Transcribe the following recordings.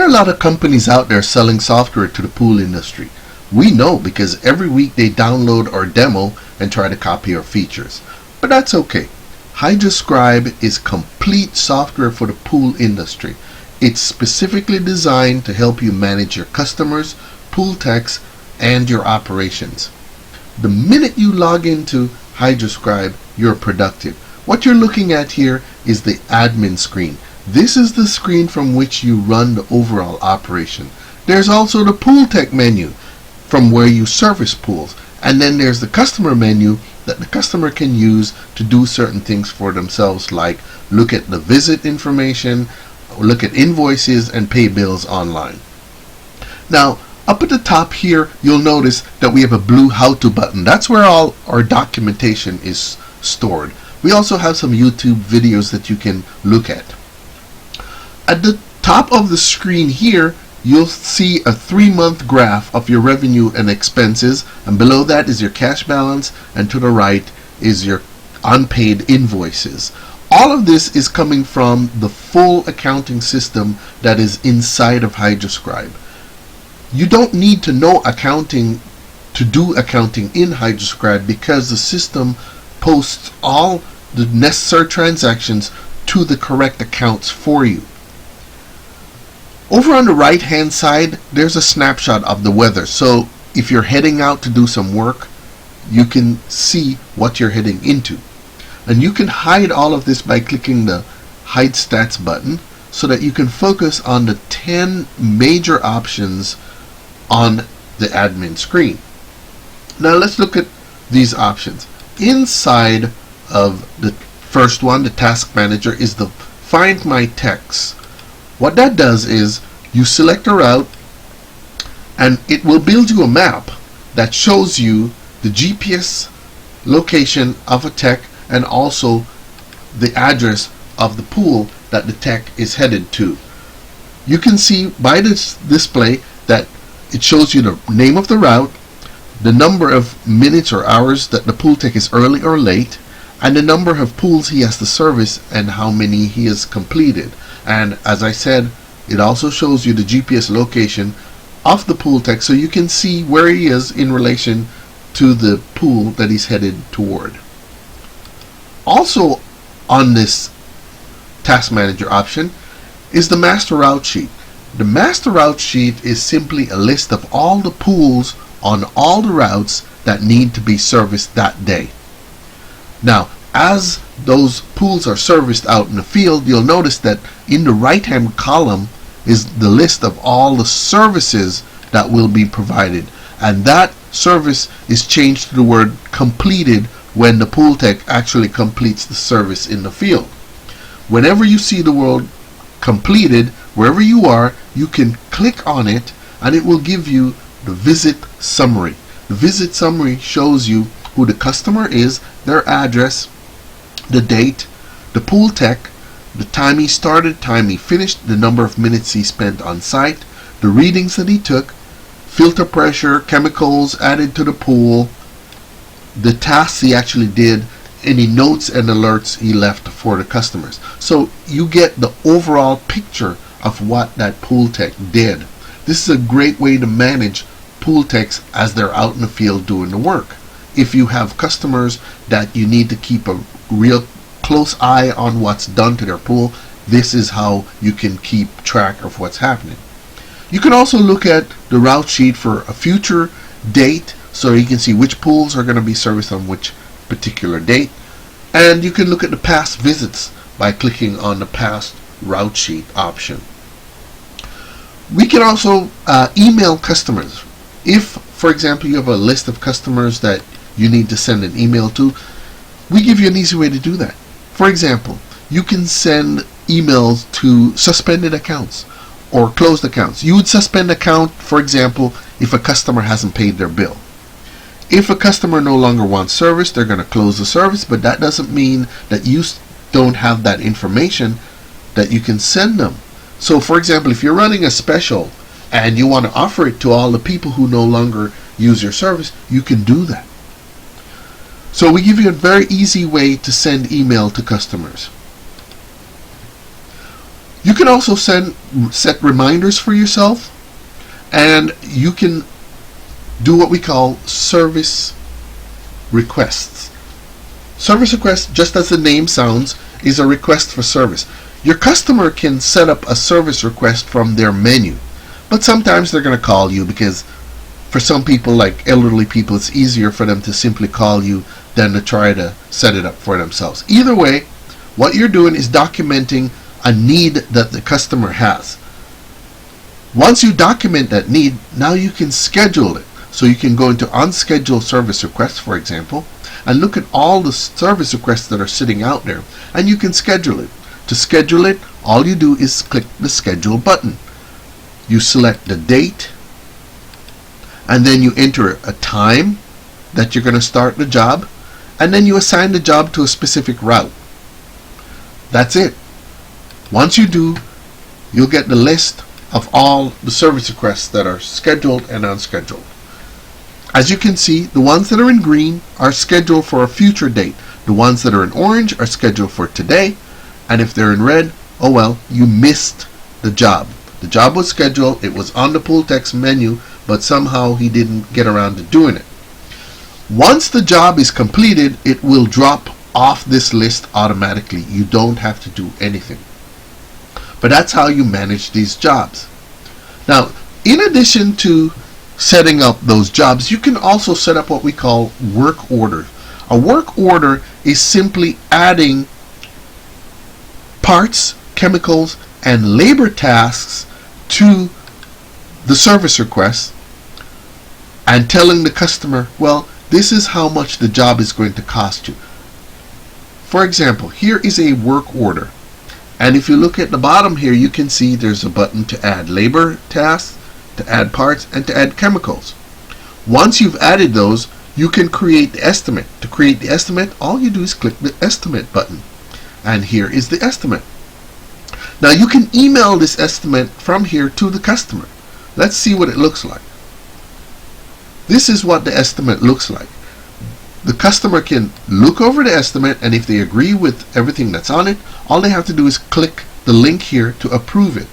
are a lot of companies out there selling software to the pool industry. We know because every week they download our demo and try to copy our features. But that's okay. HydroScribe is complete software for the pool industry. It's specifically designed to help you manage your customers, pool techs, and your operations. The minute you log into HydroScribe, you're productive. What you're looking at here is the admin screen. This is the screen from which you run the overall operation. There's also the pool tech menu from where you service pools. And then there's the customer menu that the customer can use to do certain things for themselves, like look at the visit information, look at invoices, and pay bills online. Now, up at the top here, you'll notice that we have a blue how to button. That's where all our documentation is stored. We also have some YouTube videos that you can look at. At the top of the screen here, you'll see a 3-month graph of your revenue and expenses, and below that is your cash balance, and to the right is your unpaid invoices. All of this is coming from the full accounting system that is inside of HydroScribe. You don't need to know accounting to do accounting in HydroScribe because the system posts all the necessary transactions to the correct accounts for you. Over on the right hand side, there's a snapshot of the weather. So if you're heading out to do some work, you can see what you're heading into. And you can hide all of this by clicking the Hide Stats button so that you can focus on the 10 major options on the admin screen. Now let's look at these options. Inside of the first one, the Task Manager, is the Find My Techs. What that does is you select a route and it will build you a map that shows you the GPS location of a tech and also the address of the pool that the tech is headed to. You can see by this display that it shows you the name of the route, the number of minutes or hours that the pool tech is early or late, and the number of pools he has to service and how many he has completed. And as I said, it also shows you the GPS location of the pool tech so you can see where he is in relation to the pool that he's headed toward. Also on this Task Manager option is the Master Route Sheet. The Master Route Sheet is simply a list of all the pools on all the routes that need to be serviced that day. Now, as those pools are serviced out in the field, you'll notice that in the right hand column is the list of all the services that will be provided, and that service is changed to the word completed when the pool tech actually completes the service in the field. Whenever you see the word completed, wherever you are, you can click on it and it will give you the visit summary. The visit summary shows you who the customer is, their address, the date, the pool tech, the time he started, time he finished, the number of minutes he spent on site, the readings that he took, filter pressure, chemicals added to the pool, the tasks he actually did, any notes and alerts he left for the customers. So you get the overall picture of what that pool tech did. This is a great way to manage pool techs as they're out in the field doing the work. If you have customers that you need to keep a real close eye on what's done to their pool, this is how you can keep track of what's happening. You can also look at the route sheet for a future date so you can see which pools are going to be serviced on which particular date, and you can look at the past visits by clicking on the past route sheet option. We can also email customers. If, for example, you have a list of customers that you need to send an email to, we give you an easy way to do that. For example, you can send emails to suspended accounts or closed accounts. You would suspend account, for example, if a customer hasn't paid their bill. If a customer no longer wants service, they're going to close the service, but that doesn't mean that you don't have that information that you can send them. So for example, if you're running a special and you want to offer it to all the people who no longer use your service, you can do that. So we give you a very easy way to send email to customers. You can also set reminders for yourself, and you can do what we call service requests. Service request, just as the name sounds, is a request for service. Your customer can set up a service request from their menu, but sometimes they're going to call you, because for some people, like elderly people, it's easier for them to simply call you than to try to set it up for themselves. Either way, what you're doing is documenting a need that the customer has. Once you document that need, now you can schedule it. So you can go into unscheduled service requests, for example, and look at all the service requests that are sitting out there, and you can schedule it. To schedule it, all you do is click the schedule button. You select the date, and then you enter a time that you're going to start the job, and then you assign the job to a specific route. That's it. Once you do, you'll get the list of all the service requests that are scheduled and unscheduled. As you can see, the ones that are in green are scheduled for a future date. The ones that are in orange are scheduled for today, and if they're in red, oh well, you missed the job. The job was scheduled, it was on the pull text menu, but somehow he didn't get around to doing it. Once the job is completed, it will drop off this list automatically. You don't have to do anything. But that's how you manage these jobs. Now, in addition to setting up those jobs, you can also set up what we call work orders. A work order is simply adding parts, chemicals, and labor tasks to the service request and telling the customer, well, this is how much the job is going to cost you. For example, here is a work order, and if you look at the bottom here, you can see there's a button to add labor tasks, to add parts, and to add chemicals. Once you've added those, you can create the estimate. To create the estimate, all you do is click the estimate button, and here is the estimate. Now you can email this estimate from here to the customer. Let's see what it looks like. This is what the estimate looks like. The customer can look over the estimate, and if they agree with everything that's on it, all they have to do is click the link here to approve it.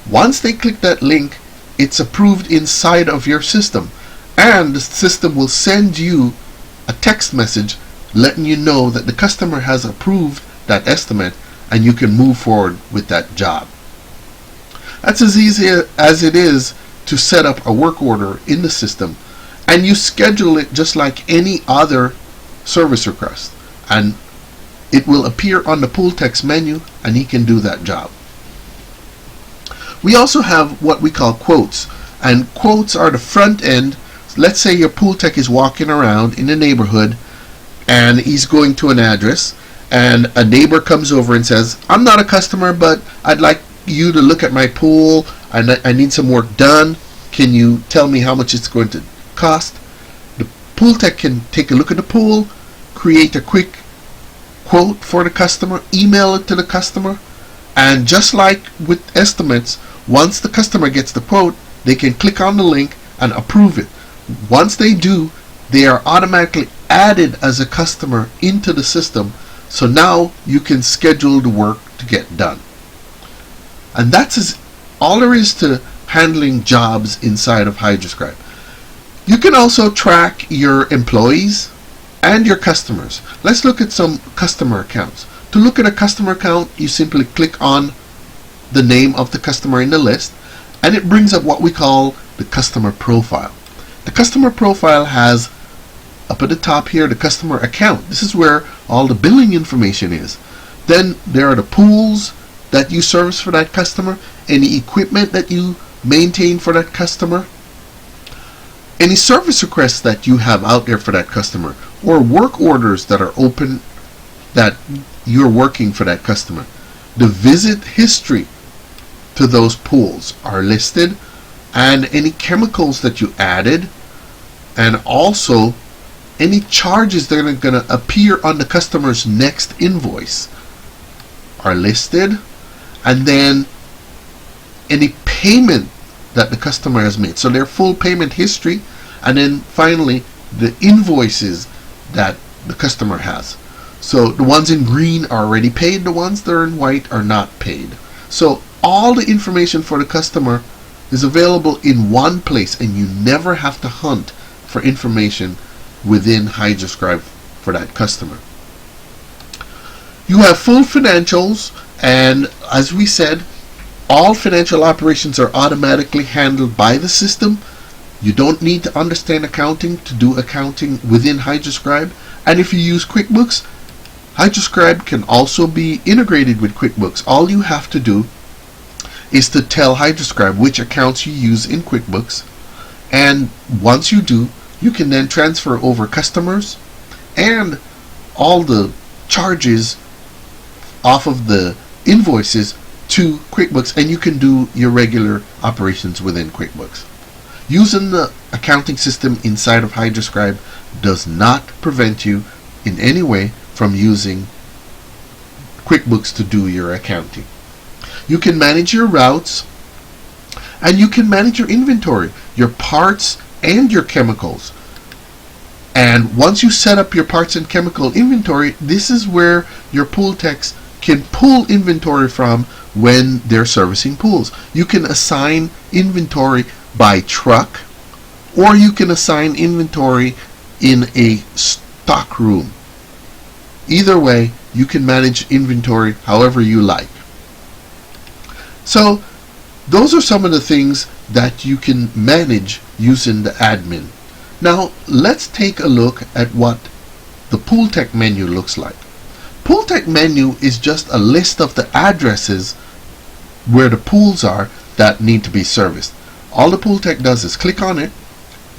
Once they click that link, it's approved inside of your system, and the system will send you a text message letting you know that the customer has approved that estimate, and you can move forward with that job. That's as easy as it is to set up a work order in the system, and you schedule it just like any other service request, and it will appear on the pull text menu, and he can do that job. We also have what we call quotes, and quotes are the front end. Let's say your pool tech is walking around in the neighborhood and he's going to an address, and a neighbor comes over and says, I'm not a customer, but I'd like you to look at my pool. I need some work done. Can you tell me how much it's going to cost? The pool tech can take a look at the pool, create a quick quote for the customer, email it to the customer, and just like with estimates, once the customer gets the quote, they can click on the link and approve it. Once they do, they are automatically added as a customer into the system, so now you can schedule the work to get done. And that's all there is to handling jobs inside of HydroScribe. You can also track your employees and your customers. Let's look at some customer accounts. To look at a customer account, you simply click on the name of the customer in the list, and it brings up what we call the customer profile. The customer profile has, up at the top here, the customer account. This is where all the billing information is. Then there are the pools that you service for that customer, any equipment that you maintain for that customer, any service requests that you have out there for that customer, or work orders that are open that you're working for that customer. The visit history to those pools are listed, and any chemicals that you added, and also any charges that are going to appear on the customer's next invoice are listed, and then any payment that the customer has made, so their full payment history, and then finally the invoices that the customer has. So the ones in green are already paid, the ones that are in white are not paid. So all the information for the customer is available in one place, and you never have to hunt for information within HydroScribe for that customer. You have full financials, and as we said, all financial operations are automatically handled by the system. You don't need to understand accounting to do accounting within HydroScribe. And if you use QuickBooks, HydroScribe can also be integrated with QuickBooks. All you have to do is to tell HydroScribe which accounts you use in QuickBooks, and once you do, you can then transfer over customers and all the charges off of the invoices to QuickBooks, and you can do your regular operations within QuickBooks. Using the accounting system inside of HydroScribe does not prevent you in any way from using QuickBooks to do your accounting. You can manage your routes, and you can manage your inventory, your parts, and your chemicals. And once you set up your parts and chemical inventory, this is where your pool techs can pull inventory from when they're servicing pools. You can assign inventory by truck, or you can assign inventory in a stock room. Either way, you can manage inventory however you like. So those are some of the things that you can manage using the admin. Now let's take a look at what the pool tech menu looks like. Pool tech menu is just a list of the addresses where the pools are that need to be serviced. All the pool tech does is click on it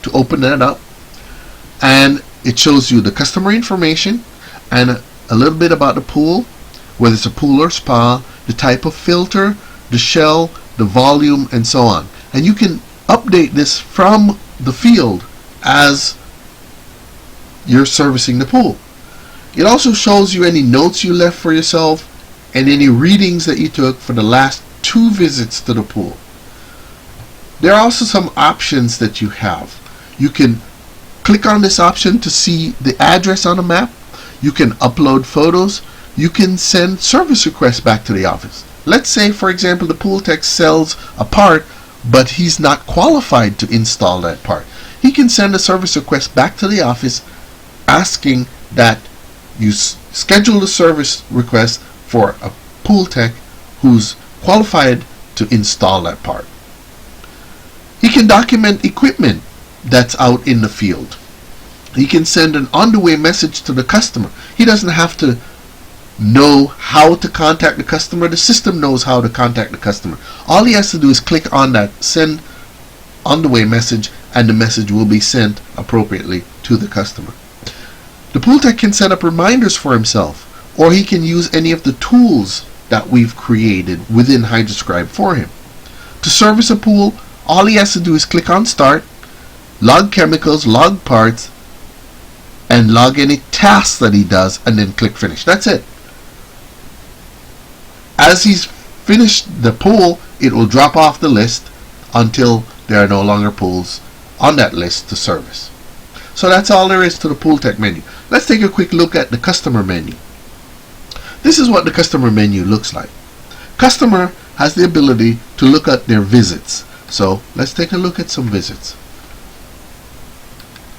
to open that up, and it shows you the customer information and a little bit about the pool, whether it's a pool or spa, the type of filter, the shell, the volume, and so on. And you can update this from the field as you're servicing the pool. It also shows you any notes you left for yourself and any readings that you took for the last 2 visits to the pool. There are also some options that you have. You can click on this option to see the address on a map. You can upload photos. You can send service requests back to the office. Let's say, for example, the pool tech sells a part, but he's not qualified to install that part. He can send a service request back to the office asking that you schedule a service request for a pool tech who's qualified to install that part. He can document equipment that's out in the field. He can send an on-the-way message to the customer. He doesn't have to know how to contact the customer. The system knows how to contact the customer. All he has to do is click on that send on-the-way message, and the message will be sent appropriately to the customer. The pool tech can set up reminders for himself, or he can use any of the tools that we've created within HydroScribe for him. To service a pool, all he has to do is click on Start, log chemicals, log parts, and log any tasks that he does, and then click Finish. That's it. As he's finished the pool, it will drop off the list until there are no longer pools on that list to service. So that's all there is to the pool tech menu. Let's take a quick look at the customer menu. This is what the customer menu looks like. Customer has the ability to look at their visits. So let's take a look at some visits.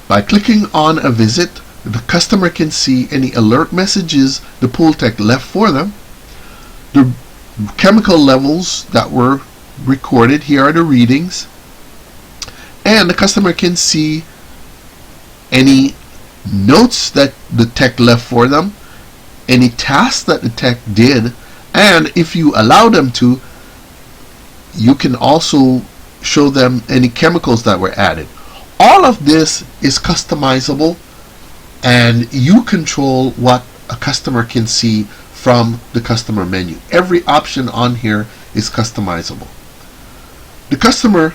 By clicking on a visit, the customer can see any alert messages the pool tech left for them, the chemical levels that were recorded. Here are the readings, and the customer can see any notes that the tech left for them, any tasks that the tech did, and if you allow them to, you can also show them any chemicals that were added. All of this is customizable, and you control what a customer can see from the customer menu. Every option on here is customizable. The customer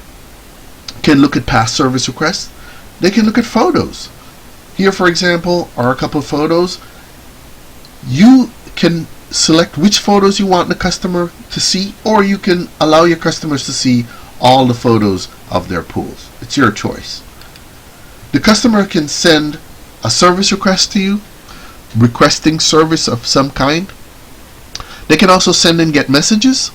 can look at past service requests. They can look at photos. Here, for example, are a couple of photos. You can select which photos you want the customer to see, or you can allow your customers to see all the photos of their pools. It's your choice. The customer can send a service request to you, requesting service of some kind. They can also send and get messages.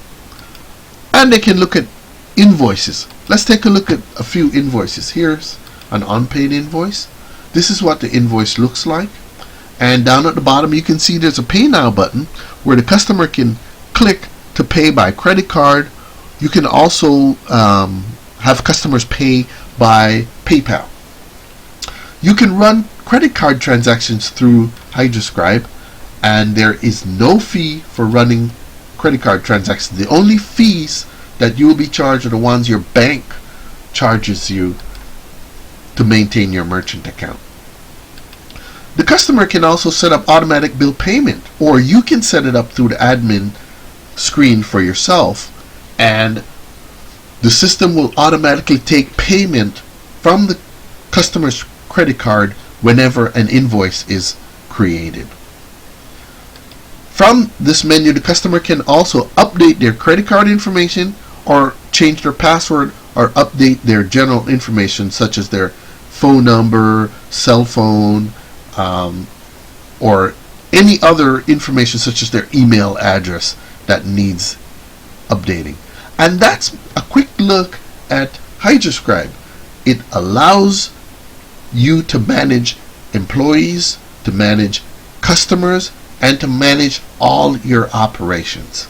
And they can look at invoices. Let's take a look at a few invoices. Here's an unpaid invoice. This is what the invoice looks like. And down at the bottom you can see there's a Pay Now button where the customer can click to pay by credit card. You can also have customers pay by PayPal. You can run credit card transactions through HydroScribe, and there is no fee for running credit card transactions. The only fees that you will be charged are the ones your bank charges you to maintain your merchant account. The customer can also set up automatic bill payment, or you can set it up through the admin screen for yourself, and the system will automatically take payment from the customer's credit card whenever an invoice is created. From this menu, the customer can also update their credit card information, or change their password, or update their general information such as their phone number, cell phone, or any other information such as their email address that needs updating. And that's a quick look at HydroScribe. It allows you to manage employees, to manage customers, and to manage all your operations.